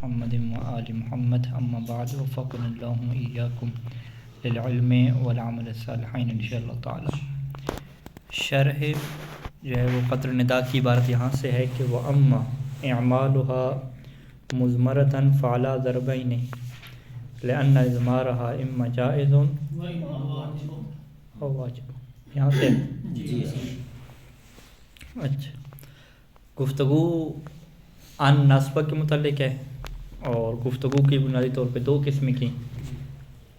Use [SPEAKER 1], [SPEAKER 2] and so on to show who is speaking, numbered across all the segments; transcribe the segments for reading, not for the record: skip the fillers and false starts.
[SPEAKER 1] محمد وآل محمد اما بعد وفقنا اللہ ایاکم للعلم والعمل الصالحین انشاءاللہ تعالی۔ شرح جو ہے وہ قطر ندا کی عبارت یہاں سے ہے کہ وَأَمَّا إِعْمَالُهَا مُضْمَرَةً فَعَلَى ضَرْبَيْنِ لِأَنَّ إِضْمَارَهَا إِمَّا جَائِزٌ أو واجب۔ یہاں سے اچھا گفتگو ان نصب کے متعلق ہے، اور گفتگو کی بنیادی طور پہ دو قسم کی،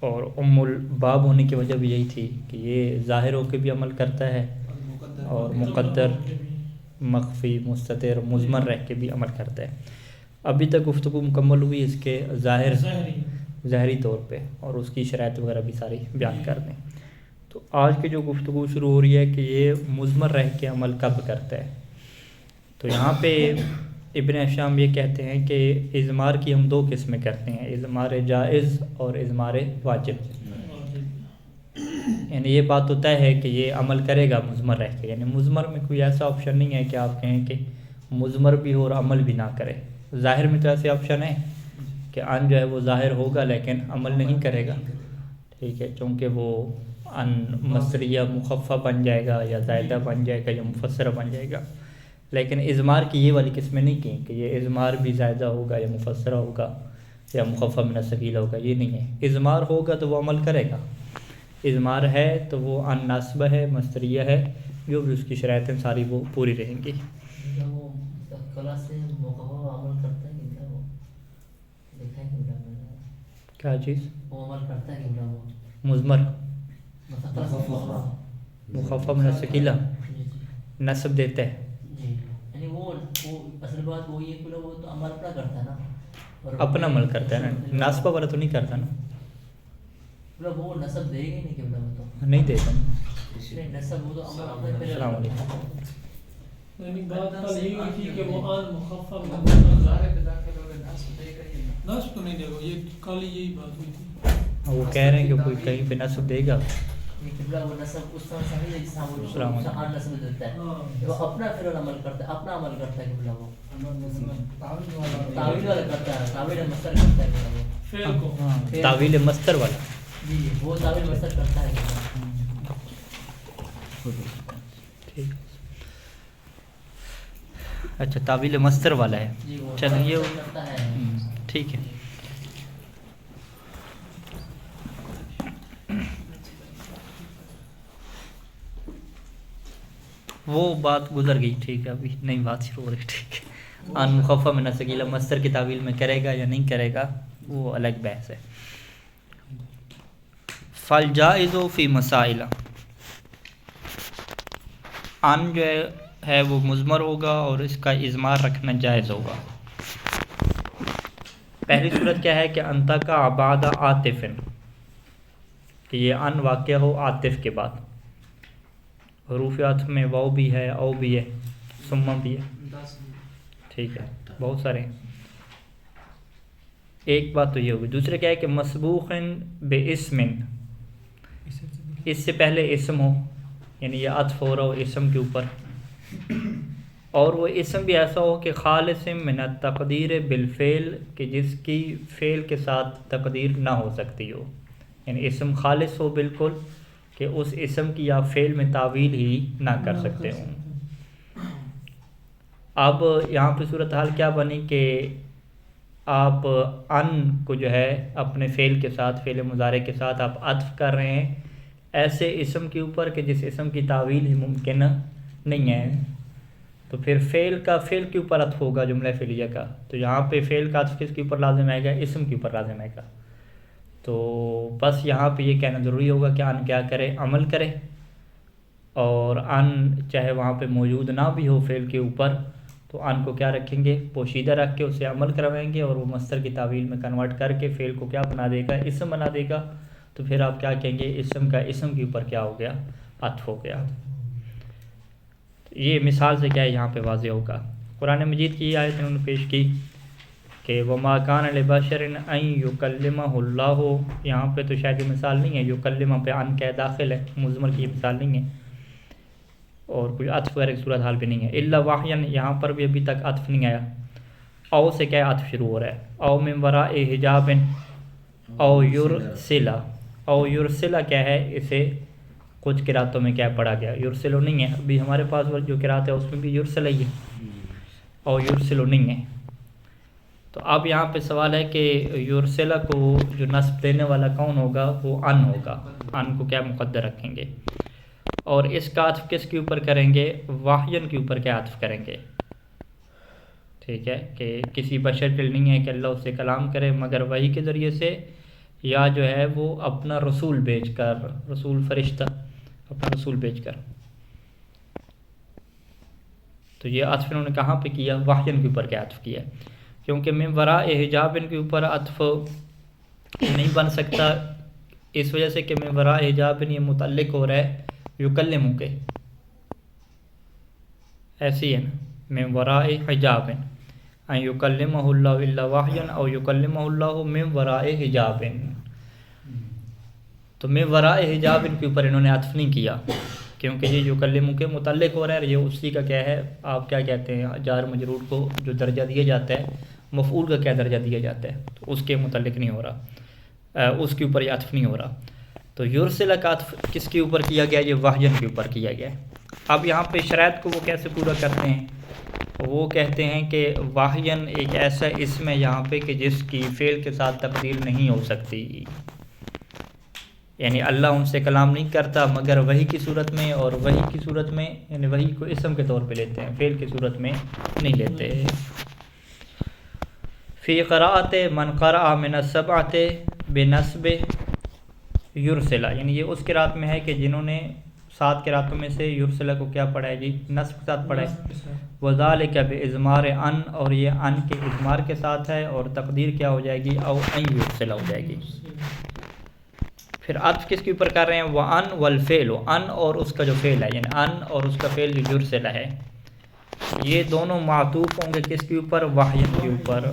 [SPEAKER 1] اور ام الباب ہونے کی وجہ بھی یہی تھی کہ یہ ظاہر ہو کے بھی عمل کرتا ہے اور مقدر مخفی مستتر مضمر رہ کے بھی عمل کرتا ہے۔ ابھی تک گفتگو مکمل ہوئی اس کے ظاہری طور پہ، اور اس کی شرائط وغیرہ بھی ساری بیان کر دیں۔ تو آج کی جو گفتگو شروع ہو رہی ہے کہ یہ مضمر رہ کے عمل کب کرتا ہے، تو یہاں پہ ابن ہشام یہ کہتے ہیں کہ اضمار کی ہم دو قسمیں کرتے ہیں، اضمار جائز اور اضمار واجب۔ یعنی یہ بات تو طے ہے کہ یہ عمل کرے گا مضمر رہ کے، یعنی مضمر میں کوئی ایسا آپشن نہیں ہے کہ آپ کہیں کہ مضمر بھی ہو اور عمل بھی نہ کرے۔ ظاہر میں تو ایسے آپشن ہے کہ ان جو ہے وہ ظاہر ہوگا لیکن عمل نہیں کرے گا، ٹھیک ہے، چونکہ وہ ان مصدریہ مخفف بن جائے گا یا زائدہ بن جائے گا یا مفسرہ بن جائے گا۔ لیکن اضمار کی یہ والی قسمیں نہیں کہیں کہ یہ اضمار بھی زائدہ ہوگا یا مفسرہ ہوگا یا مخفف من الثقیلہ ہوگا، یہ نہیں ہے۔ اضمار ہوگا تو وہ عمل کرے گا، اضمار ہے تو وہ ان ناصبہ ہے مصدریہ ہے، جو بھی اس کی شرائطیں ساری وہ پوری رہیں گی۔ کیا چیز مضمر مخفف من الثقیلہ نصب دیتا ہے،
[SPEAKER 2] اصل بات وہی ہے کہ وہ تو عمل اپنا کرتا ہے نا،
[SPEAKER 1] اپنا عمل کرتا ہے نا، ناصبہ والا تو نہیں کرتا نا،
[SPEAKER 2] وہ نصب دے گی نہیں کہ وہ تو
[SPEAKER 1] نہیں دیتا۔
[SPEAKER 2] نصب وہ تو عمل اپنا کرے۔
[SPEAKER 1] السلام علیکم۔
[SPEAKER 3] یعنی بات کل یہ ہوئی تھی کہ وہ آن مخفف نصب تو نہیں دے گا، یہ کل یہی بات ہوئی تھی۔
[SPEAKER 1] وہ کہہ رہے ہیں کہ کوئی کہیں پہ نصب دے گا،
[SPEAKER 2] وہ نصب اس طرح سے نہیں ہے جس طرح وہ آن نصب دیتا ہے، وہ اپنا پھر عمل کرتا ہے، اپنا عمل کرتا ہے کہ وہ تعویل والا کرتا ہے، تعویل مصدر کرتا ہے وہ
[SPEAKER 3] فعل کو،
[SPEAKER 1] تعویل مصدر والا،
[SPEAKER 2] جی وہ تعویل مصدر کرتا ہے۔
[SPEAKER 1] ٹھیک، اچھا تعویل مصدر والا ہے، چلیے یہ
[SPEAKER 2] کرتا ہے،
[SPEAKER 1] ٹھیک ہے۔ وہ بات گزر گئی، ٹھیک ہے، ابھی نئی بات شروع ہو رہی، ٹھیک ہے۔ ان مخفف من الثقیلہ مصدر کی تعویل میں کرے گا یا نہیں کرے گا وہ الگ بحث ہے۔ فالجائز فی مسائل، ان جو ہے وہ مضمر ہوگا اور اس کا اضمار رکھنا جائز ہوگا۔ پہلی صورت کیا ہے کہ انتا کا بعد عاطف، کہ یہ ان واقع ہو عاطف کے بعد، حروف عطف میں واو بھی ہے، او بھی ہے، ثم بھی ہے، ٹھیک ہے، بہت سارے ہیں۔ ایک بات تو یہ ہوگی۔ دوسرے کیا ہے کہ مسبوق باسم، اس سے پہلے اسم ہو، یعنی یہ عطف ہو رہا ہو اسم کے اوپر، اور وہ اسم بھی ایسا ہو کہ خالص من التقدیر بالفعل، کہ جس کی فعل کے ساتھ تقدیر نہ ہو سکتی ہو، یعنی اسم خالص ہو بالکل کہ اس اسم کی آپ فعل میں تعویل ہی نہ کر سکتے ہوں۔ اب یہاں پہ صورتحال کیا بنی کہ آپ ان کو جو ہے اپنے فعل کے ساتھ، فعل مضارع کے ساتھ آپ عطف کر رہے ہیں ایسے اسم کے اوپر کہ جس اسم کی تعویل ہی ممکن نہیں ہے، تو پھر فعل کا فعل کے اوپر عطف ہوگا جملہ فعلیہ کا، تو یہاں پہ فعل کا عطف کس کے اوپر لازم آئے گا؟ اسم کے اوپر لازم آئے گا۔ تو بس یہاں پہ یہ کہنا ضروری ہوگا کہ ان کیا کرے؟ عمل کرے، اور ان چاہے وہاں پہ موجود نہ بھی ہو فعل کے اوپر، تو ان کو کیا رکھیں گے؟ پوشیدہ رکھ کے اسے عمل کروائیں گے، اور وہ مصدر کی تعویل میں کنورٹ کر کے فعل کو کیا بنا دے گا؟ اسم بنا دے گا۔ تو پھر آپ کیا کہیں گے؟ اسم کا اسم کے اوپر کیا ہو گیا؟ عطف ہو گیا۔ یہ مثال سے کیا ہے یہاں پہ واضح ہوگا۔ قرآن مجید کی یہ آیت انہوں نے پیش کی کہ وما کان لبشر ان یکلمہ اللہ، یہاں پہ تو شاید یہ مثال نہیں ہے، یکلمہ پہ ان کا داخل ہے، مضمر کی مثال نہیں ہے، اور کوئی عطف وغیرہ کی صورت حال پہ نہیں ہے۔ الا وحیا، یہاں پر بھی ابھی تک عطف نہیں آیا، او سے کیا عطف شروع ہو رہا ہے، او من وراء حجاب او یرسلا، او یرسلا کیا ہے، اسے کچھ قراتوں میں کیا پڑھا گیا، یرسلو نہیں ہے، ابھی ہمارے پاس جو قرات ہے اس میں بھی یرسل ہی ہے، او یرسلو نہیں ہے۔ تو اب یہاں پہ سوال ہے کہ یرسلا کو جو نصب دینے والا کون ہوگا، وہ ان ہوگا، ان کو کیا مقدر رکھیں گے، اور اس کا عطف کس کے اوپر کریں گے، واحین کے اوپر کیا عطف کریں گے، ٹھیک ہے، کہ کسی بشر کے لیے نہیں ہے کہ اللہ اس سے کلام کرے مگر وحی کے ذریعے سے، یا جو ہے وہ اپنا رسول بھیج کر، رسول فرشتہ اپنا رسول بھیج کر۔ تو یہ عطف انہوں نے کہاں پہ کیا، واحین کے اوپر کیا عطف کیا، کیونکہ من وراء حجاب ان کے اوپر عطف نہیں بن سکتا، اس وجہ سے کہ من وراء حجاب یہ متعلق ہو رہا ہے یکلمو کے، ایسی ہے نا، من وراء حجاب ان یکلمہ اللہ الا وحیا او یکلمہ اللہ من وراء حجاب، تو من وراء حجاب ان کے اوپر انہوں نے عطف نہیں کیا، کیونکہ یہ یکلمو کے متعلق ہو رہا ہے، یہ اسی کا کیا ہے، آپ کیا کہتے ہیں، جار مجرور کو جو درجہ دیا جاتا ہے، مفعول کا کیا درجہ دیا جاتا ہے، تو اس کے متعلق نہیں ہو رہا، اس کے اوپر یہ عطف نہیں ہو رہا۔ تو یرسل کا عطف کس کے اوپر کیا گیا، یہ واحین کے اوپر کیا گیا ہے۔ اب یہاں پہ شرائط کو وہ کیسے پورا کرتے ہیں، وہ کہتے ہیں کہ واحین ایک ایسا اسم ہے یہاں پہ کہ جس کی فعل کے ساتھ تقدیر نہیں ہو سکتی، یعنی اللہ ان سے کلام نہیں کرتا مگر وحی کی صورت میں، اور وحی کی صورت میں یعنی وحی کو اسم کے طور پہ لیتے ہیں، فعل کی صورت میں نہیں لیتے۔ فی قراءت من قرأ من السبعۃ بنصب یرسلا، یعنی یہ اس قراءت میں ہے کہ جنہوں نے 7 قراءتوں میں سے یرسلا کو کیا پڑھا ہے جی، نصب کے ساتھ پڑھا ہے، وذالک باضمار ان، اور یہ ان کے اضمار کے ساتھ ہے، اور تقدیر کیا ہو جائے گی، او ان یرسلا ہو جائے گی۔ پھر عطف کس کے اوپر کر رہے ہیں، وَأَن وَالْفِعْلُ، ان اور اس کا جو فعل ہے، یعنی ان اور اس کا فعل جو یرسلا ہے، یہ دونوں معطوف ہوں گے کس کے اوپر، واحین کے اوپر۔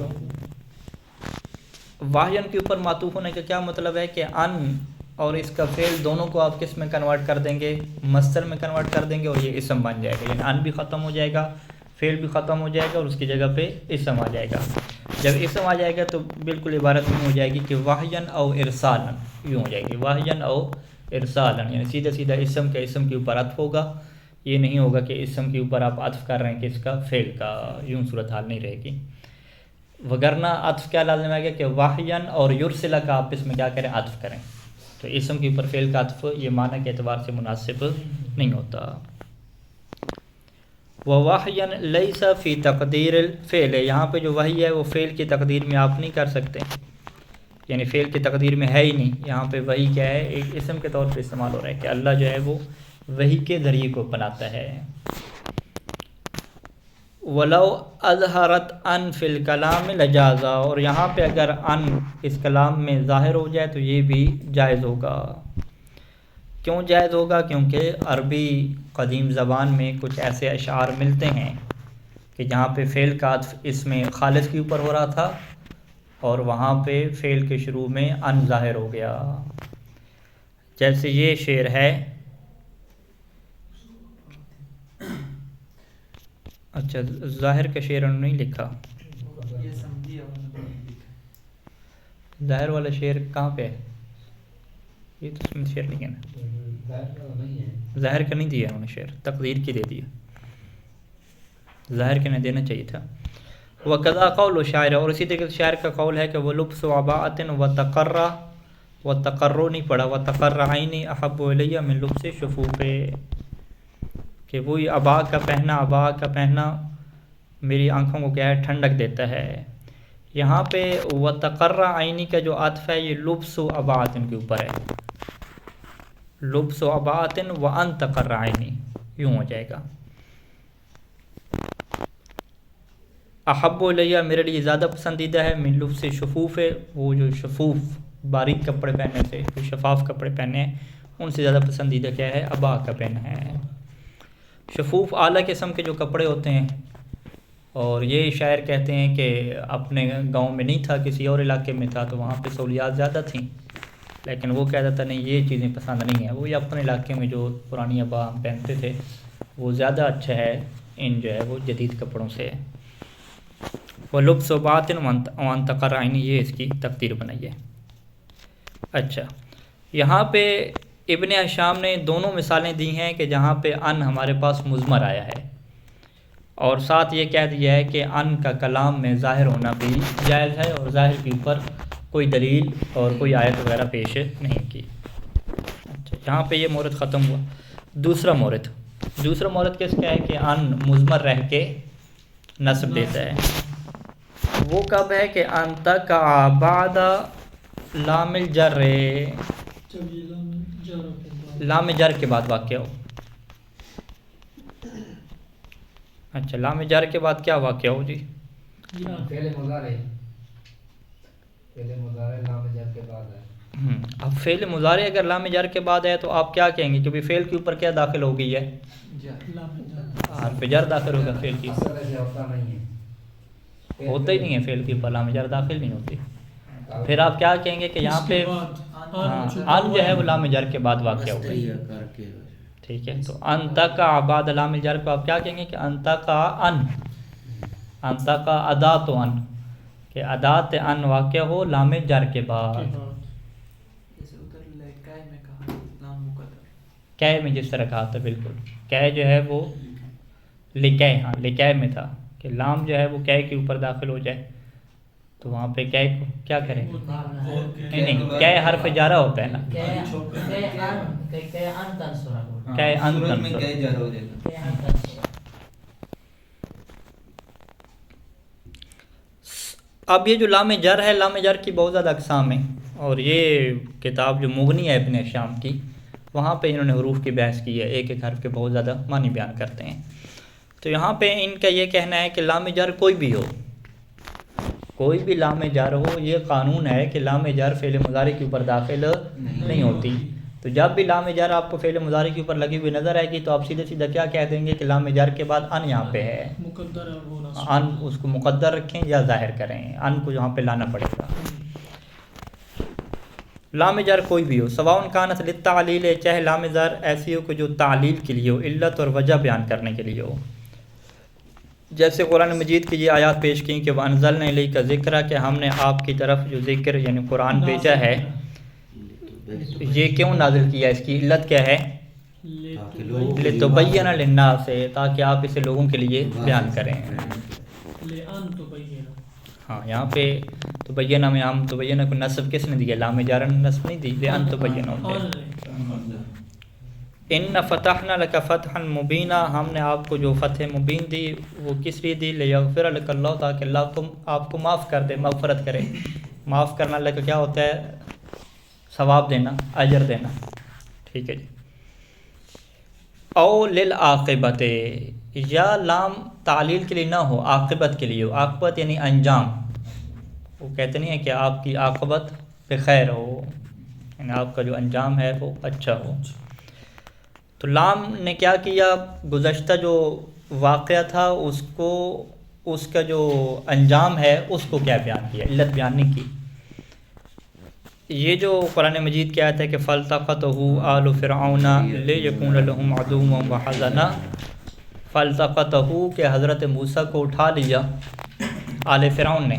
[SPEAKER 1] واحین کے اوپر معطوف ہونے کا کیا مطلب ہے کہ ان اور اس کا فعل دونوں کو آپ کس میں کنورٹ کر دیں گے، مصدر میں کنورٹ کر دیں گے، اور یہ اسم بن جائے گا، یعنی ان بھی ختم ہو جائے گا، فعل بھی ختم ہو جائے گا، اور اس کی جگہ پہ اسم آ جائے گا۔ جب اسم آ جائے گا تو بالکل عبارت یوں ہو جائے گی کہ واحین او ارسالا، یوں ہو جائے گی واحین او ارسالا، یعنی سیدھا سیدھا اسم کا اسم کے اوپر عطف ہوگا، یہ نہیں ہوگا کہ اسم کے اوپر آپ عطف کر رہے ہیں کہ اس کا فعل کا، یوں صورتحال نہیں رہے گی۔ وگرنہ عطف کیا لازم ہے گا کہ واحین اور یرسلا کا آپ اس میں کیا کریں، عطف کریں، تو اسم کے اوپر فعل کا عطف یہ معنی کے اعتبار سے مناسب نہیں ہوتا۔ وَوَحْيًا لَيْسَ فِي تَقْدِيرِ الْفِعْلِ، یہاں پہ جو وحی ہے وہ فعل کی تقدیر میں آپ نہیں کر سکتے، یعنی فعل کی تقدیر میں ہے ہی نہیں، یہاں پہ وحی کیا ہے، ایک اسم کے طور پہ استعمال ہو رہا ہے کہ اللہ جو ہے وہ وحی کے ذریعے کو بناتا ہے۔ وَلَوْ أَظْهَرَتْ أَن فِي الْكَلَامِ لَجَازَ، اور یہاں پہ اگر ان اس کلام میں ظاہر ہو جائے تو یہ بھی جائز ہوگا۔ کیوں جائز ہوگا، کیونکہ عربی قدیم زبان میں کچھ ایسے اشعار ملتے ہیں کہ جہاں پہ فعل کا عطف اس میں خالص کے اوپر ہو رہا تھا، اور وہاں پہ فعل کے شروع میں ان ظاہر ہو گیا، جیسے یہ شعر ہے، اچھا ظاہر کا شعر انہوں نے نہیں لکھا، ظاہر والا شعر کہاں پہ ہے، یہ تو اس میں شعر نہیں ہے نا، ظاہر کا نہیں دیا انہوں نے شعر، تقدیر کی دے دیا، ظاہر کے نہیں دینا چاہیے تھا۔ وَقَضَا قَوْلُ شاعر، اور اسی طریقے سے شاعر کا قول ہے کہ وَلُبْسُ عَبَاءَةٍ وَتَقَرَّ، وَتَقَرُّ نہیں پڑھا، وَتَقَرَّ عَيْنِي أَحَبُّ إِلَيَّ مِن لُبْسِ الشُّفُوفِ، کہ وہی عبا کا پہننا میری آنکھوں کو کیا ہے، ٹھنڈک دیتا ہے۔ یہاں پہ وَتَقَرَّ عَيْنِي کا جو عطف ہے یہ لُبْسُ عَبَاءَةٍ کے اوپر ہے، لبس و عباءۃ وان تقر عینی، یوں ہو جائے گا۔ احب الیہ، میرے لیے زیادہ پسندیدہ ہے، من لبس شفوف، وہ جو شفوف باریک کپڑے پہننے سے، جو شفاف کپڑے پہنے ہیں ان سے زیادہ پسندیدہ کیا ہے، عبا کا پہنا ہے۔ شفوف اعلیٰ قسم کے جو کپڑے ہوتے ہیں، اور یہ شاعر کہتے ہیں کہ اپنے گاؤں میں نہیں تھا، کسی اور علاقے میں تھا، تو وہاں پہ سہولیات زیادہ تھیں، لیکن وہ کہتا تھا نہیں یہ چیزیں پسند نہیں ہیں، وہ یہ اپنے علاقے میں جو پرانی ابا ہم پہنتے تھے وہ زیادہ اچھا ہے ان جو ہے وہ جدید کپڑوں سے۔ وہ لبس و باطن وان تقرعین، یہ اس کی تقدیر بنائی ہے۔ اچھا، یہاں پہ ابن ہشام نے دونوں مثالیں دی ہیں کہ جہاں پہ ان ہمارے پاس مضمر آیا ہے، اور ساتھ یہ کہہ دیا ہے کہ ان کا کلام میں ظاہر ہونا بھی جائز ہے، اور ظاہر کے اوپر کوئی دلیل اور کوئی آیت وغیرہ پیش نہیں کی۔ اچھا، یہاں پہ یہ مورد ختم ہوا۔ دوسرا مورد کس کا ہے کہ ان مضمر رہ کے نصب دیتا ہے۔ وہ کب ہے کہ ان تقع بعد لام الجر،
[SPEAKER 3] جب یہ
[SPEAKER 1] لام جر کے بعد واقع ہو۔ اچھا، لام جر کے بعد کیا واقع ہو جی؟
[SPEAKER 4] فعل مضارع لام جر کے بعد ہے۔
[SPEAKER 1] اب فعل مضارع اگر لام جر کے بعد ہے تو آپ کیا کہیں گے؟ کیونکہ فعل کے اوپر کیا داخل ہو گئی ہے؟ حرف جر داخل ہوگا فعل کی۔
[SPEAKER 4] اصل ایسے ہوتا نہیں ہے،
[SPEAKER 1] ہوتا ہی نہیں ہے فعل کے اوپر لام جر داخل نہیں ہوتی۔ پھر آپ کیا کہیں گے کہ یہاں پہ ان جو ہے وہ لام جر کے بعد واقع ہو گئی، ٹھیک ہے؟ تو ان تقع بعد لام جر کو آپ کیا کہیں گے کہ ان تقع ان تقع ادات ان، کہ ادات ان واقع ہو لام جر کے بعد۔ کہہ میں جس طرح کہا تھا، بالکل کہہ جو ہے وہ لکہ، ہاں لکہ میں تھا کہ لام جو ہے وہ کہہ کے اوپر داخل ہو جائے، تو وہاں پہ کہہ کو کیا کریں؟ نہیں، کہہ حرف جارہ ہوتا ہے نا، کہہ ان تنصر۔ اب یہ جو لام جر ہے، لام جر کی بہت زیادہ اقسام ہیں، اور یہ کتاب جو مغنی ہے ابن ہشام کی، وہاں پہ انہوں نے حروف کی بحث کی ہے، ایک ایک حرف کے بہت زیادہ معنی بیان کرتے ہیں۔ تو یہاں پہ ان کا یہ کہنا ہے کہ لام جر کوئی بھی ہو، کوئی بھی لام جر ہو، یہ قانون ہے کہ لام جر فعل مضارع کے اوپر داخل نہیں ہوتی۔ تو جب بھی لام جر آپ کو فعل مضارع کے اوپر لگی ہوئی نظر آئے گی تو آپ سیدھے سیدھا کیا کہہ دیں گے کہ لام جر کے بعد ان یہاں پہ ہے،
[SPEAKER 3] مقدر ہے وہ نصب،
[SPEAKER 1] ان اس کو مقدر رکھیں یا ظاہر کریں، ان کو یہاں پہ لانا پڑے گا۔ لام جر کوئی بھی ہو، سواء کانت للتعلیل، چاہے لام جر ایسی ہو کہ جو تعلیل کے لیے ہو، علت اور وجہ بیان کرنے کے لیے ہو۔ جیسے قرآن مجید کی یہ آیات پیش کی کہ وَأَنزَلْنَا إِلَيْكَ ذِكْرَ، کہ ہم نے آپ کی طرف جو ذکر یعنی قرآن بھیجا ہے، یہ کیوں نازل کیا؟ اس کی علت کیا ہے؟ لِتُبَيِّنَ لِلنَّاسِ، تاکہ آپ اسے لوگوں کے لیے بیان کریں۔
[SPEAKER 3] لِأَن تُبَيِّنَ،
[SPEAKER 1] ہاں، یہاں پہ تبینہ میں ہم تبینہ کو نصب کس نے دیا؟ لام جر نے نصب نہیں دی، لِأَن تُبَيِّنَ ہوتے ہیں۔ ان فتحنا لک فتحا مبینہ، ہم نے آپ کو جو فتح مبین دی وہ کس لیے دی؟ لیغفر لک اللہ، تاکہ اللہ آپ کو معاف کر دے، مغفرت کرے۔ معاف کرنا اللہ کا کیا ہوتا ہے؟ ثواب دینا، اجر دینا، ٹھیک ہے جی۔ او للعاقبت، یا لام تعلیل کے لیے نہ ہو، عاقبت کے لیے ہو۔ عاقبت یعنی انجام، وہ کہتے نہیں ہیں کہ آپ کی عاقبت بخیر ہو، یعنی آپ کا جو انجام ہے وہ اچھا ہو۔ تو لام نے کیا کیا؟ گزشتہ جو واقعہ تھا اس کا جو انجام ہے اس کو کیا بیان کیا، علت بیان نہیں کی۔ یہ جو قرآن مجید کی آیت ہے کہ فَالْتَقَطَهُ آلُ فِرْعَوْنَ لِيَكُونَ لَهُمْ عَدُوًّا وَحَزَنًا، فَالْتَقَطَهُ کہ حضرت موسیٰ کو اٹھا لیا آل فرعون نے،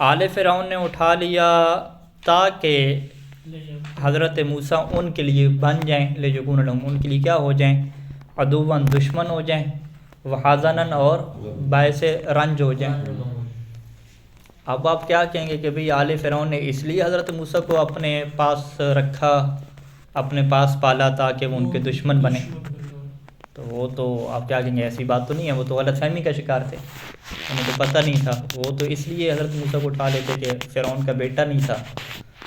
[SPEAKER 1] آل فرعون نے اٹھا لیا تاکہ حضرت موسیٰ ان کے لیے بن جائیں، لِيَكُونَ لَهُمْ ان کے لیے کیا ہو جائیں؟ عدوًا دشمن ہو جائیں، وحزنًا اور باعث رنج ہو جائیں۔ اب آپ کیا کہیں گے کہ بھئی آل فرعون نے اس لیے حضرت موسیٰ کو اپنے پاس رکھا، اپنے پاس پالا تاکہ وہ ان کے دشمن بنے؟ تو وہ تو آپ کیا کہیں گے، ایسی بات تو نہیں ہے، وہ تو غلط فہمی کا شکار تھے، انہیں تو پتہ نہیں تھا۔ وہ تو اس لیے حضرت موسیٰ کو اٹھا لیتے کہ فرعون کا بیٹا نہیں تھا،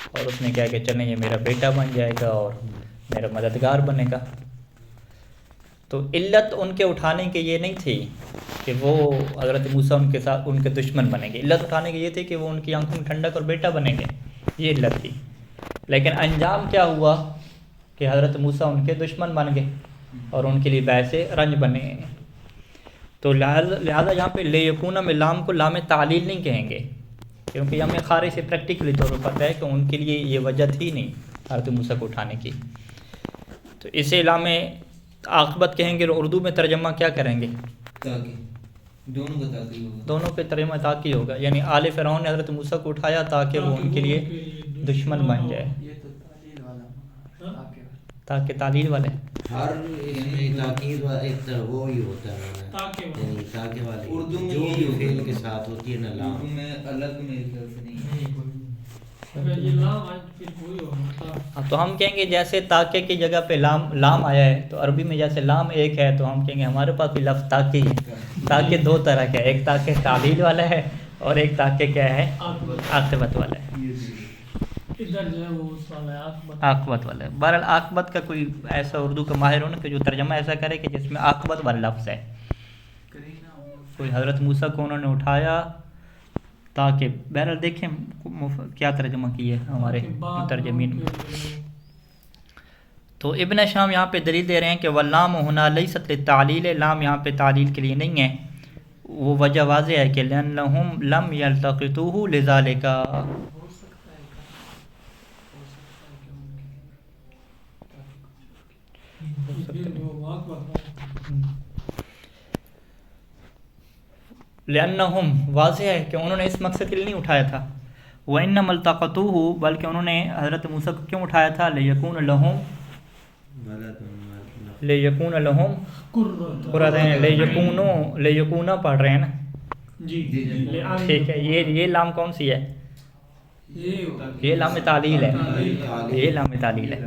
[SPEAKER 1] اور اس نے کہا کہ چلیں یہ میرا بیٹا بن جائے گا اور میرا مددگار بنے گا۔ تو علت ان کے اٹھانے کی یہ نہیں تھی کہ وہ حضرت موسیٰ ان کے ساتھ ان کے دشمن بنیں گے، علت اٹھانے کی یہ تھی کہ وہ ان کی آنکھوں میں ٹھنڈک اور بیٹا بنیں گے، یہ علت تھی۔ لیکن انجام کیا ہوا کہ حضرت موسیٰ ان کے دشمن بن گئے اور ان کے لیے باعث رنج بنے۔ تو لہذا یہاں پہ لیکون میں لام کو لام تعلیل نہیں کہیں گے، کیونکہ ہمیں خارج سے پریکٹیکلی طور پر پتہ ہے کہ ان کے لیے یہ وجہ تھی نہیں حضرت موسیٰ کو اٹھانے کی۔ تو اسے لام عاقبت کہیں گے، اور اردو میں ترجمہ کیا کریں گے؟
[SPEAKER 5] دونوں کا تاقی ہوگا.
[SPEAKER 1] دونوں کے ترجمہ تاقی ہوگا، یعنی آل فرعون نے حضرت موسیٰ کو اٹھایا تاکہ وہ ان کے لیے دشمن بن جائے.
[SPEAKER 6] یہ تو تعلیل والا تاکہ
[SPEAKER 1] تاکہ تعلیل والے
[SPEAKER 7] ہر اس میں تاکید والا ایک طرح وہ ہی ہوتا ہے نا،
[SPEAKER 3] تاکہ
[SPEAKER 7] یعنی تاکہ والی
[SPEAKER 5] اردو میں
[SPEAKER 7] جو
[SPEAKER 5] یہی
[SPEAKER 7] بھی
[SPEAKER 5] ہوتا ہے.
[SPEAKER 7] فعل کے ساتھ ہوتی ہے نا
[SPEAKER 5] اردو
[SPEAKER 7] لام.
[SPEAKER 5] میں الگ میرے خیال سے نہیں ہے.
[SPEAKER 3] اگر یہ لام آج پھر وہی ہوگا.
[SPEAKER 1] ہاں، تو ہم کہیں گے جیسے تاکہ کی جگہ پہ لام آیا ہے، تو عربی میں جیسے لام ایک ہے تو ہم کہیں گے ہمارے پاس بھی لفظ تاکہ ہے. تاکہ دو طرح کا ہے، ایک تاکہ تعلیل والا ہے اور ایک تاکہ کیا ہے عاقبت والا ہے.
[SPEAKER 3] ادھر جو ہے وہ اس والا ہے عاقبت.
[SPEAKER 1] عاقبت والا ہے. بہرحال عاقبت کا کوئی ایسا اردو کا ماہر ہو نا کہ جو ترجمہ ایسا کرے کہ جس میں عاقبت والا لفظ ہے. کوئی حضرت موسیٰ کو انہوں نے اٹھایا تاکہ، بہرحال دیکھیں کیا ترجمہ کی ہے ہمارے مترجمین. تو ابن شام یہاں پہ دلیل دے رہے ہیں کہ واللام ہنا لیست للتعلیل، لام یہاں پہ تعلیل کے لیے نہیں ہے. وہ وجہ واضح ہے کہ لأنہم لم یلتقطوہ لذالک. لأنہم واضح ہے کہ انہوں نے اس مقصد کے لیے نہیں اٹھایا تھا. وإنما التقطوہ، بلکہ انہوں نے حضرت موسیٰ کو کیوں اٹھایا تھا؟ لیکون لہم قرۃ عین. لیکونو پڑھ رہے ہیں نا.
[SPEAKER 3] جی
[SPEAKER 1] ٹھیک ہے، یہ لام کون سی ہے؟ یہ لام تعلیل ہے. یہ لام تعلیل ہے.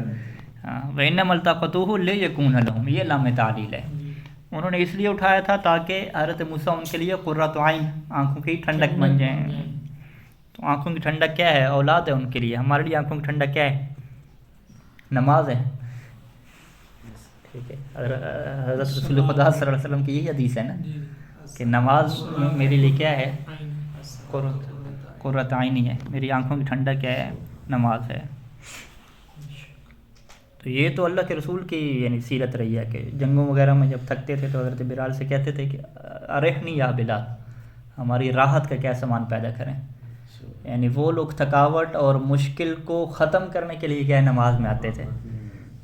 [SPEAKER 1] ہاں، وإنما التقطوہ لیکون لہم، یہ لام تعلیل ہے. انہوں نے اس لیے اٹھایا تھا تاکہ حضرت موسیٰ ان کے لیے قرۃ عین، آنکھوں کی ٹھنڈک بن جائیں. تو آنکھوں کی ٹھنڈک کیا ہے؟ اولاد ہے ان کے لیے. ہمارے لیے آنکھوں کی ٹھنڈک کیا ہے؟ نماز ہے. ٹھیک ہے، حضرت رسول خدا صلی اللہ علیہ وسلم کی یہی حدیث ہے نا کہ نماز میرے لیے کیا ہے؟ قرۃ عینی ہے. میری آنکھوں کی ٹھنڈک کیا ہے؟ نماز ہے. تو یہ تو اللہ کے رسول کی یعنی سیرت رہی ہے کہ جنگوں وغیرہ میں جب تھکتے تھے تو حضرت بلال سے کہتے تھے کہ ارحنی یا بلال، ہماری راحت کا کیا سامان پیدا کریں. یعنی وہ لوگ تھکاوٹ اور مشکل کو ختم کرنے کے لیے کیا نماز میں آتے تھے،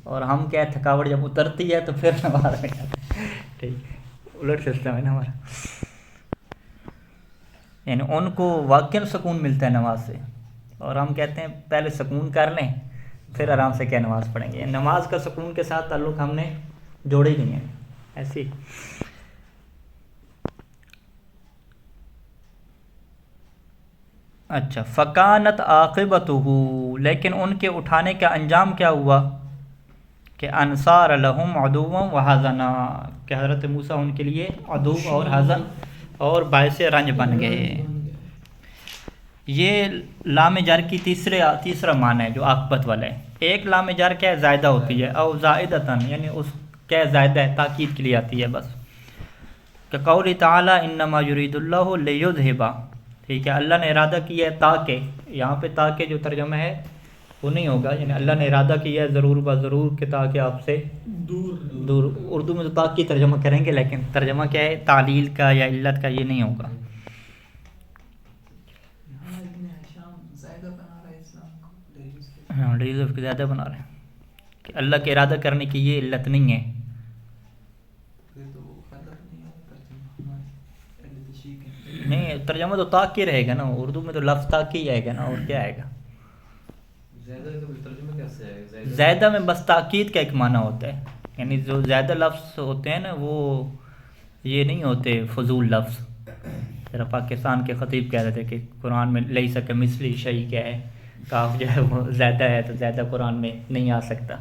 [SPEAKER 1] اور ہم کیا تھکاوٹ جب اترتی ہے تو پھر نماز میں آتے ہیں. ٹھیک، الٹ سسٹم ہے نا ہمارا. یعنی ان کو واقعی سکون ملتا ہے نماز سے، اور ہم کہتے ہیں پہلے سکون کر لیں پھر آرام سے کیا نماز پڑھیں گے. نماز کا سکون کے ساتھ تعلق ہم نے جوڑے ہی نہیں ہیں ایسی. اچھا، فکانت عاقبتہ، لیکن ان کے اٹھانے کا انجام کیا ہوا کہ انصار لہم عدوا وحزنا، کہ حضرت موسیٰ ان کے لیے عدو اور حزن اور باعث رنج بن گئے. یہ لام جر کی تیسرا معنی ہے جو عاقبت والا ہے. ایک لام جر کیا ہے؟ زائدہ ہوتی ہے، او زائدتاً، یعنی اس کیا زائدہ ہے، تاکید کے لیے آتی ہے بس. کہ قول تعالی انما یرید اللہ لیذھب، ٹھیک ہے، اللہ نے ارادہ کیا ہے تاکہ، یہاں پہ تاکہ جو ترجمہ ہے وہ نہیں ہوگا، یعنی اللہ نے ارادہ کیا ہے ضرور بضرور کہ تاکہ آپ سے دور. اردو میں تو تاکہ ترجمہ کریں گے، لیکن ترجمہ کیا ہے؟ تعلیل کا یا علت کا، یہ نہیں ہوگا. ہاں، ریز آف زیادہ بنا رہے ہیں کہ اللہ کے ارادہ کرنے کی یہ علت نہیں ہے. نہیں، ترجمہ تو تاکہ رہے گا نا، اردو میں تو لفظ تاکہ ہی آئے گا نا، اور کیا آئے گا؟ زیادہ میں بس تاکید کا ایک معنی ہوتا ہے. یعنی جو زیادہ لفظ ہوتے ہیں نا وہ یہ نہیں ہوتے فضول لفظ. ذرا پاکستان کے خطیب کہہ رہے تھے کہ قرآن میں لیس کمثلہ شیء کیا ہے، کاف جو ہے وہ زیادہ ہے تو زیادہ قرآن میں نہیں آ سکتا.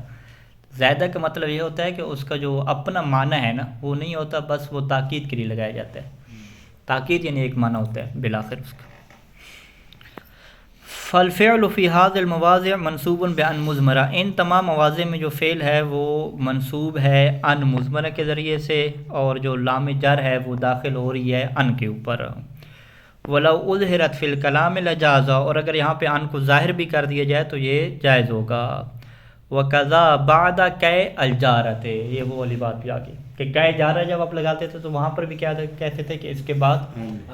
[SPEAKER 1] زیادہ کا مطلب یہ ہوتا ہے کہ اس کا جو اپنا معنی ہے نا وہ نہیں ہوتا، بس وہ تاکید کے لیے لگایا جاتا ہے. تاکید یعنی ایک معنی ہوتا ہے بالآخر اس کا. فالفعل فی هذه المواضع منصوب بان مضمرہ، ان تمام مواضع میں جو فعل ہے وہ منصوب ہے ان مضمرہ کے ذریعے سے، اور جو لام جر ہے وہ داخل ہو رہی ہے ان کے اوپر. ولو اظہرت فی الکلام لجاز، اور اگر یہاں پہ ان کو ظاہر بھی کر دیا جائے تو یہ جائز ہوگا. وکذا بعد کہ الجارت، یہ وہ والی بات بھی آ گئی کہ کہ جارہ جب آپ لگاتے تھے تو وہاں پر بھی کیا کہتے تھے کہ اس کے بعد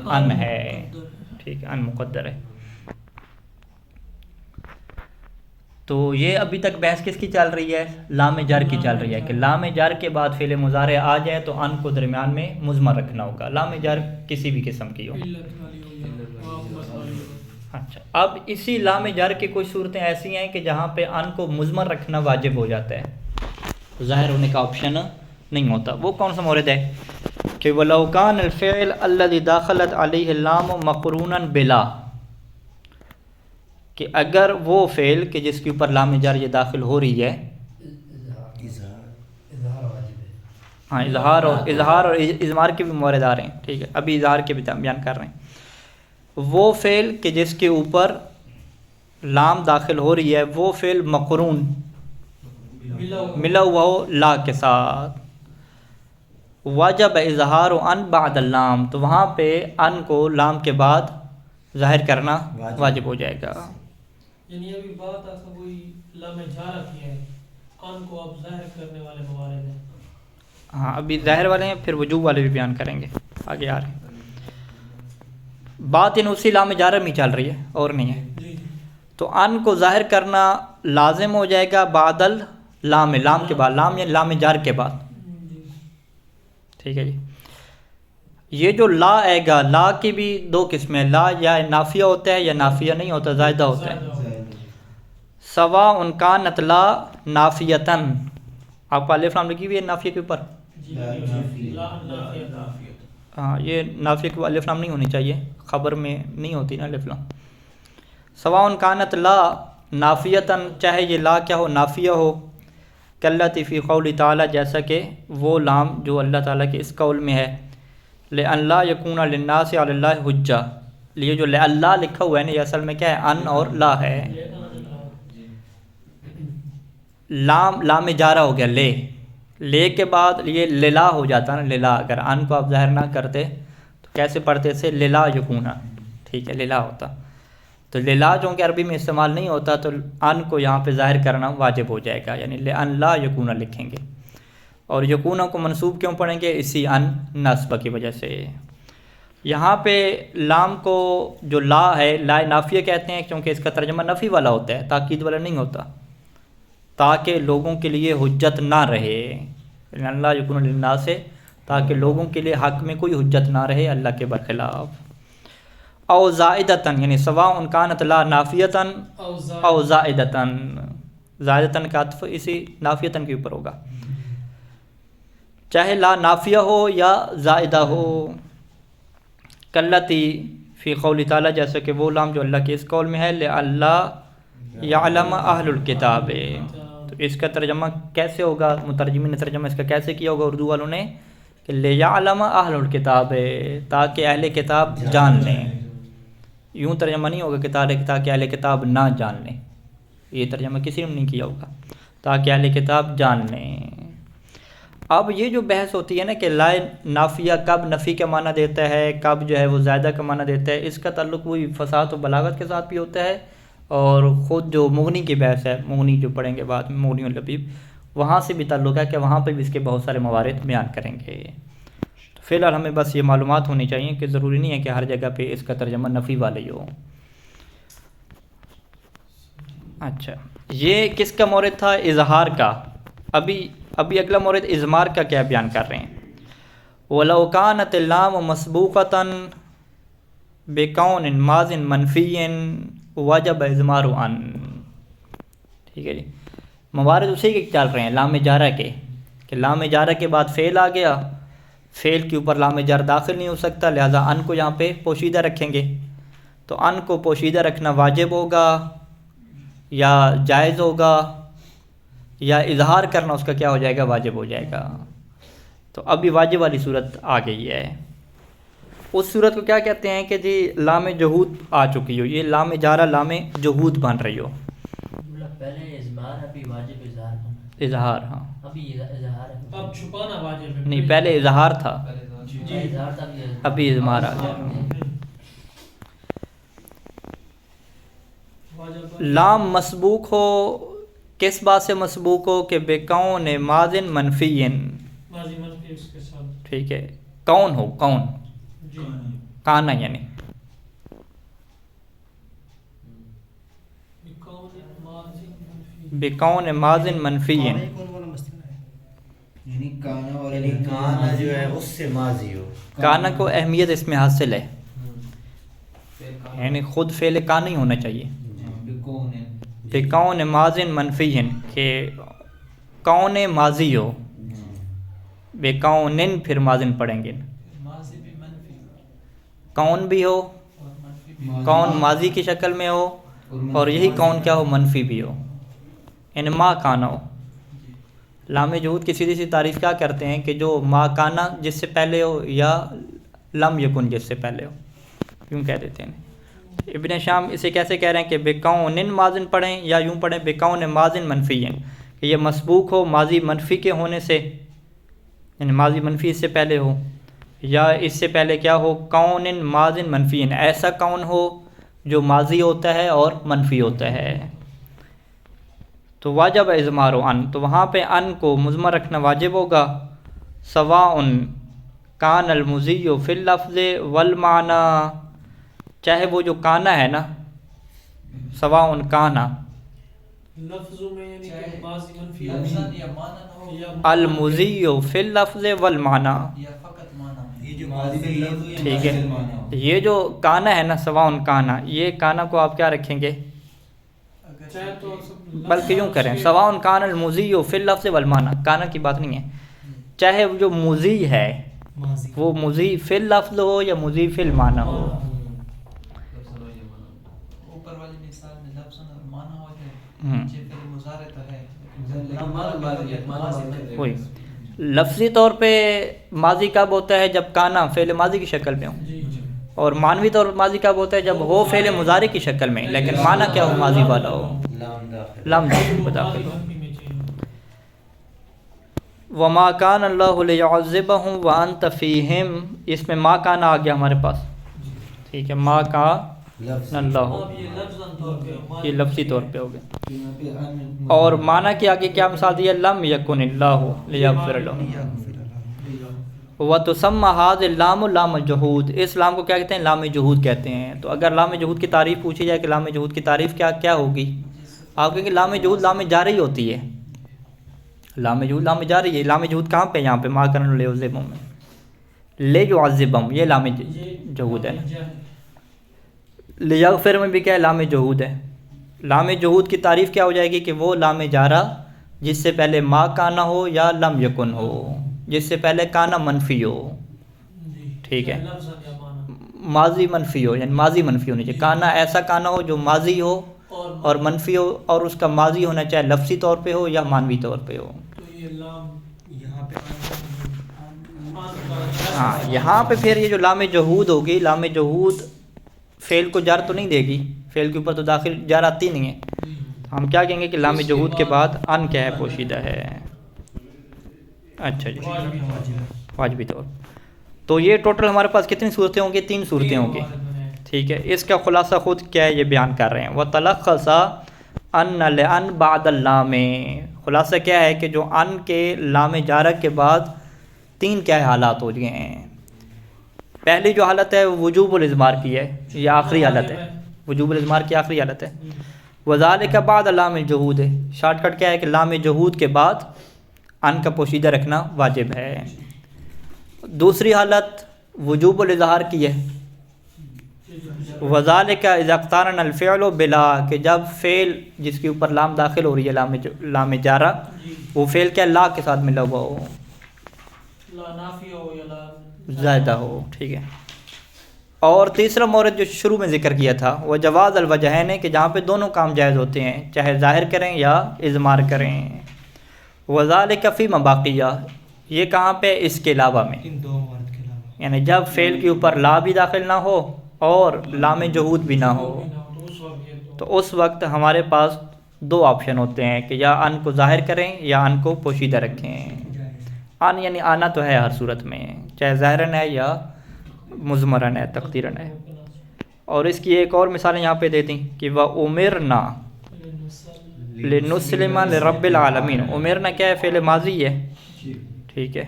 [SPEAKER 1] ان ہے. ٹھیک ہے، ان مقدر ہے. تو یہ ابھی تک بحث کس کی چل رہی ہے؟ لام جر کی چل رہی ہے کہ لام جر کے بعد فعل مضارع آ جائے تو ان کو درمیان میں مضمر رکھنا ہوگا، لام جر کسی بھی قسم کی ہو۔ اچھا، اب اسی لام جر کی کچھ صورتیں ایسی ہیں کہ جہاں پہ ان کو مضمر رکھنا واجب ہو جاتا ہے، ظاہر ہونے کا آپشن نہیں ہوتا۔ وہ کون سا مورد ہے کہ وَلَوْ كَانَ الْفِعْلُ الَّذِي دَخَلَتْ عَلَيْهِ اللَّامُ مَقْرُونًا بِلَا، کہ اگر وہ فعل کہ جس کے اوپر لام جر یہ داخل ہو رہی ہے،
[SPEAKER 4] اظہار واجب ہے۔
[SPEAKER 1] ہاں اظہار اور اضمار کے بھی مورد آ رہے ہیں، ٹھیک ہے، ابھی اظہار کے بھی بیان کر رہے ہیں۔ وہ فعل کہ جس کے اوپر لام داخل ہو رہی ہے وہ فعل مقرون ملا ہوا ہو لا کے ساتھ، واجب اظہار ان بعد اللام، تو وہاں پہ ان کو لام کے بعد ظاہر کرنا واجب ہو جائے گا۔
[SPEAKER 3] یعنی ابھی بات ایسا کوئی لام جارہ کی ہے، ان کو اب ظاہر کرنے والے موارد ہیں۔
[SPEAKER 1] ہاں ابھی ظاہر والے ہیں، پھر وجوب والے بھی بیان کریں گے، آگے آ رہے ہیں۔ بات ان اسی لام جارہ میں چل رہی ہے اور نہیں ہے،
[SPEAKER 3] جی
[SPEAKER 1] تو ان کو ظاہر کرنا لازم ہو جائے گا بعد لام، لام کے بعد، لام یعنی لام جار کے بعد،
[SPEAKER 3] جی
[SPEAKER 1] ٹھیک ہے جی۔ یہ جو لا آئے گا، لا کی بھی دو قسمیں، لا یا نافیہ ہوتا ہے یا نافیہ نہیں ہوتا، زائدہ ہوتا ہے۔ سوا ان کانت لا نافیتن، آپ کو الف لام لگی ہوئی ہے نافیہ کے اوپر،
[SPEAKER 3] جی لا نافیہ
[SPEAKER 1] ہاں یہ نافیہ کے الف لام نہیں ہونی چاہیے، خبر میں نہیں ہوتی نا الف لام۔ سوا ان کانت لا نافیتن، چاہے یہ لا کیا ہو، نافیہ ہو، کاللتی فی قول تعالی، جیسا کہ وہ لام جو اللہ تعالیٰ کے اس قول میں ہے، لِأَنْ لَا يَكُونَ لِلنَّاسِ عَلَى اللَّهِ حُجَّةٌ، یہ جو لَا لکھا ہوا ہے نا یہ اصل میں کیا ہے، ان اور لا ہے، لام جارہ ہو گیا، لے کے بعد یہ للا ہو جاتا نا، للا، اگر ان کو آپ ظاہر نہ کرتے تو کیسے پڑھتے سے للا یکونا، ٹھیک ہے، للا ہوتا، تو للا جو کہ عربی میں استعمال نہیں ہوتا تو ان کو یہاں پہ ظاہر کرنا واجب ہو جائے گا، یعنی لِأَنْ لَا یکونا لکھیں گے، اور یکونا کو منصوب کیوں پڑھیں گے؟ اسی ان نصب کی وجہ سے۔ یہاں پہ لام کو جو لا ہے لا نافیہ کہتے ہیں کیونکہ اس کا ترجمہ نفی والا ہوتا ہے، تاکید والا نہیں ہوتا، تاکہ لوگوں کے لیے حجت نہ رہے، اللہ یکون للناس سے، تاکہ لوگوں کے لیے حق میں کوئی حجت نہ رہے اللہ کے برخلاف۔ او زائدتن، یعنی سواء کانت لا نافیتن او زائدتن، زائدتن کا عطف اسی نافیتن کے اوپر ہوگا، چاہے لا نافیہ ہو یا زائدہ ہو، کاللتی فی قول تعالی، جیسا کہ وہ لام جو اللہ کے اس قول میں ہے، لِأَلَّا یعلم اہل الکتاب، تو اس کا ترجمہ کیسے ہوگا؟ مترجمین نے ترجمہ اس کا کیسے کیا ہوگا اردو والوں نے کہ لِيَعْلَمَ اہل الکتاب، تاکہ اہل کتاب جان لیں، یوں ترجمہ نہیں ہوگا کہ تاکہ اہل کتاب نہ جان لیں، یہ ترجمہ کسی نے نہیں کیا ہوگا، تاکہ اہل کتاب جان لیں۔ اب یہ جو بحث ہوتی ہے نا کہ لا نافیہ کب نفی کا معنی دیتا ہے، کب جو ہے وہ زائدہ کا معنی دیتا ہے، اس کا تعلق وہی فصاحت و بلاغت کے ساتھ بھی ہوتا ہے، اور خود جو مغنی کی بحث ہے، مغنی جو پڑھیں گے بعد میں، مغنی اللبیب، وہاں سے بھی تعلق ہے کہ وہاں پہ بھی اس کے بہت سارے موارد بیان کریں گے۔ تو فی الحال ہمیں بس یہ معلومات ہونی چاہیے کہ ضروری نہیں ہے کہ ہر جگہ پہ اس کا ترجمہ نفی والے ہی ہو۔ اچھا، یہ کس کا مورد تھا؟ اظہار کا۔ ابھی اگلا مورد اضمار کا کیا بیان کر رہے ہیں؟ وَلَوْ كَانَتِ اللَّامُ مَسْبُوقَةً بِكَوْنٍ مَاضٍ مَنْفِيٍّ وَجَبَ اِضْمَارُ عَنْ، ٹھیک ہے جی، موارد اسی کے چل رہے ہیں لام جارہ کے، کہ لام جارہ کے بعد فعل آ گیا، فعل کے اوپر لام جار داخل نہیں ہو سکتا، لہذا ان کو یہاں پہ پوشیدہ رکھیں گے، تو ان کو پوشیدہ رکھنا واجب ہوگا یا جائز ہوگا، یا اظہار کرنا اس کا کیا ہو جائے گا؟ واجب ہو جائے گا۔ تو ابھی واجب والی صورت آ گئی ہے، اس صورت کو کیا کہتے ہیں کہ جی لام جہود آ چکی ہو، یہ لام جارہ لام جہود بن رہی ہو،
[SPEAKER 2] پہلے اضمار، ابھی واجب اظہار،
[SPEAKER 1] اظہار، ہاں
[SPEAKER 2] ابھی اظہار ہے،
[SPEAKER 3] اب چھپانا واجب ہے،
[SPEAKER 1] نہیں پہلے اظہار تھا،
[SPEAKER 2] جی اظہار تھا،
[SPEAKER 1] ابھی اضمار آ گیا۔ لام مسبوق ہو، کس بات سے مسبوق ہو کہ بے کون ماضٍ منفیٍ،
[SPEAKER 3] ماضی منفی اس کے ساتھ،
[SPEAKER 1] ٹھیک ہے، کون ہو، کون
[SPEAKER 3] جی
[SPEAKER 1] کانا، یعنی بکون ماضٍ منفی،
[SPEAKER 5] یعنی کانا اور
[SPEAKER 7] یعنی کانا جو ہے اس سے ماضی ہو.
[SPEAKER 1] کانا کو اہمیت اس میں حاصل ہے، یعنی خود فعل کانا ہی ہونا چاہیے.
[SPEAKER 5] بکون
[SPEAKER 1] بکون ماضٍ منفی کہ کون ماضی ہو، بکون پھر ماضٍ پڑھیں گے،
[SPEAKER 6] ماضی بھی منفی
[SPEAKER 1] کون بھی ہو،
[SPEAKER 6] اور منفی بھی.
[SPEAKER 1] کون ماضی کی شکل میں ہو، اور یہی کون کیا ہو، منفی بھی ہو، یعنی ما کانا ہو. لام جہود کی سیدھی سی تعریف کیا کرتے ہیں کہ جو ما کانا جس سے پہلے ہو یا لم یکن جس سے پہلے ہو، یوں کہہ دیتے ہیں. ابن شام اسے کیسے کہہ رہے ہیں کہ بکون ماضٍ پڑھیں یا یوں پڑھیں بکون ماضٍ منفی، کہ یہ مسبوق ہو ماضی منفی کے ہونے سے، یعنی ماضی منفی اس سے پہلے ہو، یا اس سے پہلے کیا ہو، کون ماضٍ منفی، ایسا کون ہو جو ماضی ہوتا ہے اور منفی ہوتا ہے. تو واجب اضمار ان، تو وہاں پہ ان کو مضمر رکھنا واجب ہوگا. سواء کان المضی فی اللفظ والمعنی، چاہے وہ جو کانا ہے نا، سواء کانا
[SPEAKER 3] لفظوں میں یعنی کہ ماضی منفی
[SPEAKER 6] لفظاً یا معنی ہو یا
[SPEAKER 1] المضی فی اللفظ والمعنی.
[SPEAKER 6] یا فقط معنی.
[SPEAKER 5] یہ جو ماضی میں لفظ ہو یا
[SPEAKER 1] ٹھیک ہے،
[SPEAKER 5] ماضی المعنی ہو.
[SPEAKER 1] یہ جو کانا ہے نا سواء کانا، یہ کانا کو آپ کیا رکھیں گے،
[SPEAKER 3] چاہے تو
[SPEAKER 1] بلکہ یوں کریں سواء کان المضی فی اللفظ والمعنی، کانا کی بات نہیں ہے، چاہے جو مضی ہے وہ مضی فی اللفظ ہو یا مضی فی المعنی ہو.
[SPEAKER 6] اوپر والی مثال میں لفظاً اور معنی ہو جائے،
[SPEAKER 1] ہم۔
[SPEAKER 6] نیچے پھر مضارع تو ہے
[SPEAKER 1] وہی لفظی طور پہ ماضی کب ہوتا ہے، جب کانا فعل ماضی کی شکل میں ہو، اور معنوی طور پر ماضی کب ہوتا ہے، جب ہو فعل مضارع کی شکل میں لیکن معنی کیا ہو، ماضی والا ہو،
[SPEAKER 7] لام داخل.
[SPEAKER 1] لم داخل ہو. وما کان اللہ لیعذبہم وانت فیہم، اس میں ما کان آ گیا ہمارے پاس، ٹھیک ہے، ما کان
[SPEAKER 7] لفظ
[SPEAKER 1] اللہ ہو،
[SPEAKER 3] اب یہ لفظاً طور پہ
[SPEAKER 1] یہ لفظی طور پہ ہو گیا.
[SPEAKER 5] یہاں پہ ان
[SPEAKER 1] اور معنی کے آگے کیا مثال دی ہے، لم یکن اللہ لیغفر لهم. وتسمى هذه اللام لام الجحود، اس لام کو کیا کہتے ہیں، لام جحود کہتے ہیں. تو اگر لام جحود کی تعریف پوچھی جائے کہ لام جحود کی تعریف کیا ہوگی، آپ کہیں گے لام جحود لام جاری ہوتی ہے، لام جحود لام جاری ہے. لام جحود کہاں پہ، یہاں پہ ما کان لیعذبہم میں، لیعذبہم یہ لام جحود ہے. لیغفر میں بھی کیا ہے، لام جحود ہے. لام جحود کی تعریف کیا ہو جائے گی کہ وہ لام جارہ جس سے پہلے ما کانا ہو یا لم یکن ہو، جس سے پہلے کانا منفی ہو، ٹھیک ہے،
[SPEAKER 3] لفظاً یا معنی
[SPEAKER 1] ماضی منفی ہو، یعنی ماضی منفی ہونی چاہیے. کانا ایسا کانا ہو جو ماضی ہو اور منفی ہو، اور اس کا ماضی ہونا چاہے لفظی طور پہ ہو یا معنوی طور پہ ہو.
[SPEAKER 3] تو یہ لام
[SPEAKER 4] یہاں پہ
[SPEAKER 1] ہاں یہاں پہ پھر یہ جو لام جحود ہوگی، لام جحود فعل کو جر تو نہیں دے گی، فعل کے اوپر تو داخل جر آتی نہیں ہے. ہم کیا کہیں گے کہ لام جحود کے بعد ان کیا ہے، پوشیدہ ہے. اچھا جی، واجبی طور. تو یہ ٹوٹل ہمارے پاس کتنی صورتیں ہوں گی، 3 صورتیں ہوں گی، ٹھیک ہے. اس کا خلاصہ خود کیا ہے یہ بیان کر رہے ہیں. وَتَلَخَّصَ أَنَّ لِأَنْ بَعْدَ اللَّامِ، خلاصہ کیا ہے کہ جو ان کے لام جارہ کے بعد 3 کیا حالات ہو گئے ہیں. پہلی جو حالت ہے وجوب الاضمار کی ہے، یہ آخری حالت ہے، وجوب الاضمار کی آخری حالت ہے. وذالک بعد لام الجحود ہے، شارٹ کٹ کیا ہے کہ لام جحود کے بعد ان کا پوشیدہ رکھنا واجب ہے. دوسری حالت وجوب الاظہار کی ہے، وذالک اذا اقترن الفعل بلا، کہ جب فعل جس کے اوپر لام داخل ہو رہی ہے، لام جارہ، وہ فعل کیا لا کے ساتھ ملا ہوا ہو،
[SPEAKER 3] لا نافی ہو یا لا
[SPEAKER 1] زائدہ ہو، ٹھیک ہے. اور تیسرا مورد جو شروع میں ذکر کیا تھا وہ جواز الوجہین، کہ جہاں پہ دونوں کام جائز ہوتے ہیں، چاہے ظاہر کریں یا اضمار کریں. وذالک فی مباقیہ، یہ کہاں پہ، اس کے علاوہ میں،
[SPEAKER 4] ان 2 مورد کے علاوہ.
[SPEAKER 1] یعنی جب فعل کے اوپر لا بھی داخل نہ ہو اور لام جحود بھی نہ ہو،
[SPEAKER 3] تو اس وقت یہ
[SPEAKER 1] تو اس وقت ہمارے پاس 2 آپشن ہوتے ہیں کہ یا ان کو ظاہر کریں یا ان کو پوشیدہ رکھیں. ان یعنی آنا تو ہے ہر صورت میں، چاہے ظاہراً ہے یا مضمراً ہے، تقدیراً ہے. اور اس کی ایک اور مثالیں یہاں پہ دے دیں کہ وَأُمِرْنَا لِنُسْلِمَ لِرَبِّ الْعَالَمِينَ. امرنا کیا ہے، فعل ماضی ہے، ٹھیک ہے.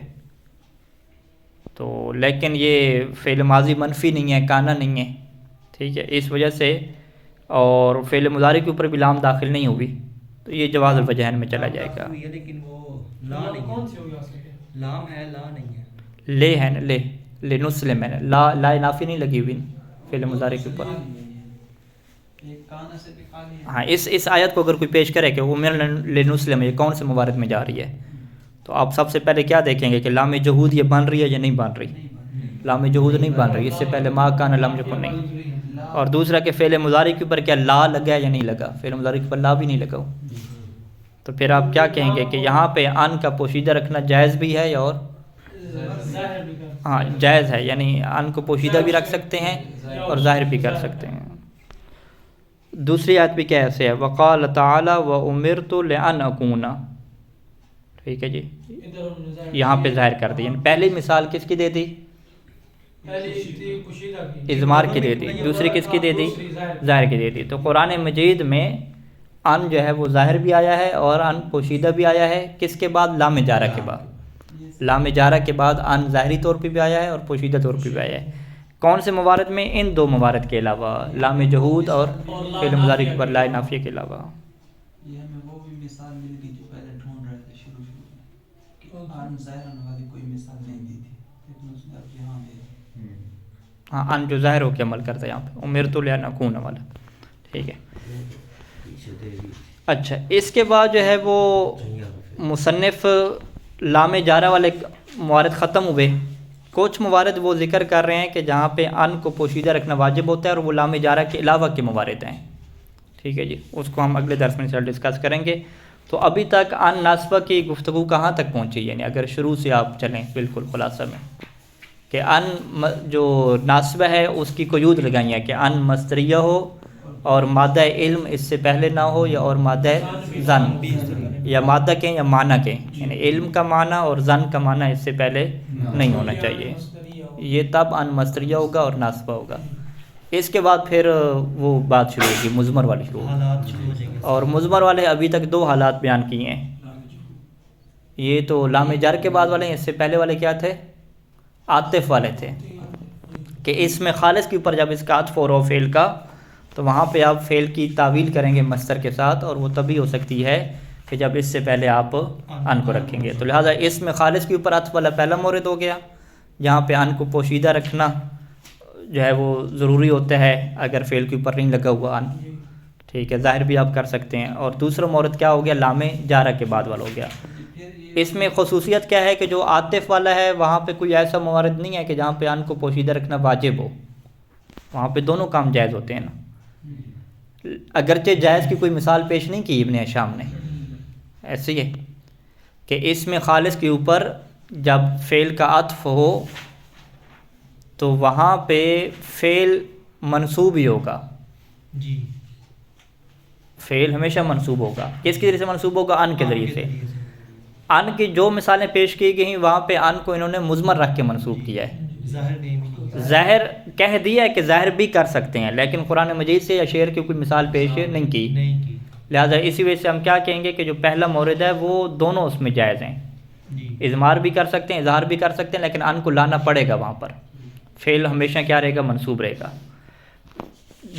[SPEAKER 1] تو لیکن یہ فعل ماضی منفی نہیں ہے، کانا نہیں ہے، ٹھیک ہے. اس وجہ سے اور فعل مضارع کے اوپر بھی لام داخل نہیں ہوئی تو یہ جواز الوجہین میں چلا جائے گا.
[SPEAKER 4] ہوئی ہے لیکن وہ لا نہیں
[SPEAKER 3] کون
[SPEAKER 4] ہے.
[SPEAKER 3] سی ہوگی اصل میں؟
[SPEAKER 4] لام ہے لا نہیں ہے.
[SPEAKER 1] لے ہے نا لے نسلم ہے نا لا نافی نہیں لگی ہوئی فعل مضارع کے اوپر.
[SPEAKER 6] ایک کانا سے بھی خالی ہے.
[SPEAKER 1] ہاں اس آیت کو اگر کوئی پیش کرے کہ عمر لنسلم یہ کون سے موارد میں جا رہی ہے تو آپ سب سے پہلے کیا دیکھیں گے کہ لام جہود یہ بن رہی ہے یا نہیں بن رہی. لام جہود نہیں بن رہی, اس سے پہلے ما کان لم یکن نہیں. اور دوسرا کہ فعل مضارع کے اوپر کیا لا لگا ہے یا نہیں لگا, فعل مضارع کے اوپر لا بھی نہیں لگا. تو پھر آپ کیا کہیں گے کہ یہاں پہ ان کا پوشیدہ رکھنا جائز بھی ہے اور
[SPEAKER 3] ظاہر بھی کر
[SPEAKER 1] ہاں جائز ہے, یعنی ان کو پوشیدہ بھی رکھ سکتے ہیں اور ظاہر بھی کر سکتے ہیں. دوسری آیت بھی کیسے ہے وقال تعالی وامرت لان اکون, ٹھیک ہے جی,
[SPEAKER 3] ادھر انہوں نے ظاہر
[SPEAKER 1] یہاں پہ ظاہر کر دی. یعنی پہلی مثال کس کی دے دی؟
[SPEAKER 3] پہلی تھی کشیدہ کی,
[SPEAKER 1] اضمار کی دے دی. دوسری کس کی دے دی؟ ظاہر کی دے دی. تو قرآن مجید میں ان جو ہے وہ ظاہر بھی آیا ہے اور ان پوشیدہ بھی آیا ہے. کس کے بعد؟ لام جارہ کے بعد. لام جارہ کے بعد ان ظاہری طور پہ بھی آیا ہے اور پوشیدہ طور پہ بھی آیا ہے. کون سے موارد میں؟ ان دو موارد کے علاوہ, لام جہود اور فعل مضارع پر لا نافیہ کے علاوہ.
[SPEAKER 6] یہ ہمیں وہ بھی مثال مل گئی جو پہلے ڈھونڈ رہے تھے شروع میں کہ ان ظاہر والی کوئی مثال نہیں دی تھی لیکن اس نے اب یہاں دے دی.
[SPEAKER 1] ہاں ان جو ظاہر ہو کے عمل کرتا ہے یہاں پہ امرت لان اکون والا, ٹھیک ہے. اچھا اس کے بعد جو ہے وہ مصنف لام جارہ والے موارد ختم ہوئے. کچھ موارد وہ ذکر کر رہے ہیں کہ جہاں پہ ان کو پوشیدہ رکھنا واجب ہوتا ہے اور وہ لام جارہ کے علاوہ کے موارد ہیں, ٹھیک ہے جی. اس کو ہم اگلے درس میں ڈسکس کریں گے. تو ابھی تک ان ناصبہ کی گفتگو کہاں تک پہنچی, یعنی اگر شروع سے آپ چلیں بالکل خلاصہ میں کہ ان جو ناصبہ ہے اس کی قیود لگائی ہے کہ ان مصدریہ ہو اور مادہ علم اس سے پہلے نہ ہو یا اور مادہ زن, یا مادہ کہیں یا معنی کہیں, یعنی علم کا معنی اور زن کا معنی اس سے پہلے نہیں ہونا چاہیے. یہ تب ان مصدریہ ہوگا اور ناصبہ ہوگا. اس کے بعد پھر وہ بات شروع ہوگی مضمر والی شروع ہوگی.
[SPEAKER 4] حالات شروع ہو جائیں گے.
[SPEAKER 1] اور مضمر والے ابھی تک دو حالات بیان کیے ہیں. یہ تو لام جر کے بعد والے ہیں, اس سے پہلے والے کیا تھے؟ عاطف والے تھے کہ اس میں خالص کے اوپر جب اس کا عطف ہو فعل کا تو وہاں پہ آپ فعل کی تعویل کریں گے مصدر کے ساتھ, اور وہ تبھی ہو سکتی ہے کہ جب اس سے پہلے آپ ان کو رکھیں گے. تو لہٰذا اس میں خالص کے اوپر عطف والا پہلا مورد ہو گیا جہاں پہ ان کو پوشیدہ رکھنا جو ہے وہ ضروری ہوتا ہے اگر فعل کے اوپر نہیں لگا ہوا ان, ٹھیک ہے. ظاہر بھی آپ کر سکتے ہیں. اور دوسرا مورد کیا ہو گیا؟ لام جارہ کے بعد والا ہو گیا. اس میں خصوصیت کیا ہے کہ جو عاطف والا ہے وہاں پہ کوئی ایسا موارد نہیں ہے کہ جہاں پہ ان کو پوشیدہ رکھنا واجب ہو, وہاں پہ دونوں کام جائز ہوتے ہیں نا. اگرچہ جائز کی کوئی مثال پیش نہیں کی ابن ہشام نے, ایسے ہی کہ اس میں خالص کے اوپر جب فعل کا عطف ہو تو وہاں پہ فعل منصوب ہی ہوگا.
[SPEAKER 4] جی
[SPEAKER 1] فعل ہمیشہ منصوب ہوگا. کس کے ذریعے سے منصوب ہوگا؟ ان کے ذریعے سے. ان کی جو مثالیں پیش کی گئی وہاں پہ ان کو انہوں نے مضمر رکھ کے منصوب کیا ہے.
[SPEAKER 4] ظاہر نہیں,
[SPEAKER 1] ظاہر کہہ دیا ہے کہ ظاہر بھی کر سکتے ہیں, لیکن قرآن مجید سے یا شعر کی کوئی مثال پیش نہیں کی. لہٰذا اسی وجہ سے ہم کیا کہیں گے کہ جو پہلا مورد ہے وہ دونوں اس میں جائز ہیں. اضمار بھی کر سکتے ہیں, اظہار بھی کر سکتے ہیں, لیکن ان کو لانا پڑے گا وہاں پر. فعل ہمیشہ کیا رہے گا؟ منصوب رہے گا.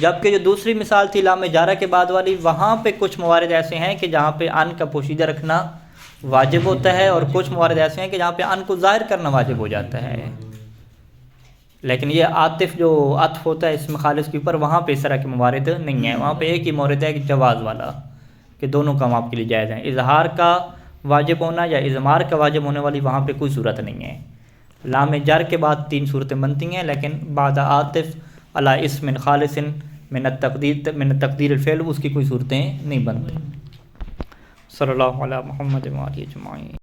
[SPEAKER 1] جبکہ جو دوسری مثال تھی لام جارہ کے بعد والی, وہاں پہ کچھ موارد ایسے ہیں کہ جہاں پہ ان کا پوشیدہ رکھنا واجب ہوتا ہے اور کچھ موارد ایسے ہیں کہ جہاں پہ ان کو ظاہر کرنا واجب ہو جاتا ہے. لیکن یہ عاطف جو عطف ہوتا ہے اس میں خالص کے اوپر, وہاں پہ اس طرح کے موارد نہیں ہیں. وہاں پہ ایک ہی مورد ہے کہ جواز والا, کہ دونوں کام آپ کے لیے جائز ہیں. اظہار کا واجب ہونا یا اضمار کا واجب ہونے والی وہاں پہ کوئی صورت نہیں ہے. لام جر کے بعد 3 صورتیں بنتی ہیں, لیکن بعد عاطف علی اسم خالص من التقدیر الفعل اس کی کوئی صورتیں نہیں بنتی. صلی اللہ علی محمد و آلہ اجمعین.